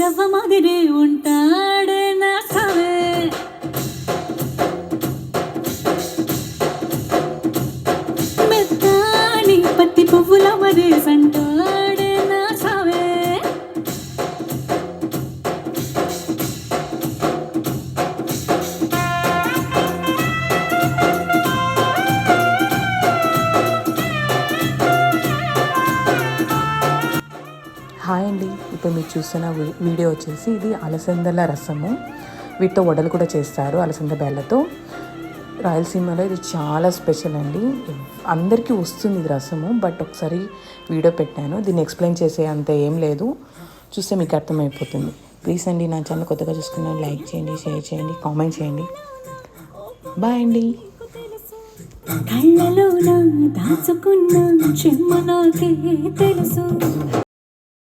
రవ్వ మాదిరి ఉంటాడే నా సావే మెత్తాని పత్తి పువ్వుల మరి సంటాడే నా సావే హాయ్ అండి, ఇప్పుడు మీరు చూస్తున్న వీడియో వచ్చేసి ఇది అలసందల రసము. వీటితో వడలు కూడా చేస్తారు అలసంద బెల్లతో. రాయలసీమలో ఇది చాలా స్పెషల్ అండి. అందరికీ వస్తుంది ఇది రసము, బట్ ఒకసారి వీడియో పెట్టాను. దీన్ని ఎక్స్ప్లెయిన్ చేసే అంత ఏం లేదు, చూస్తే మీకు అర్థమైపోతుంది. ప్లీజ్ అండి, నా ఛానల్ కొత్తగా చూసుకున్నాను, లైక్ చేయండి, షేర్ చేయండి, కామెంట్ చేయండి. బాయ్ అండి. కళ్ళలో నా దాచుకున్న చెమ్మ నాకే తెలుసు.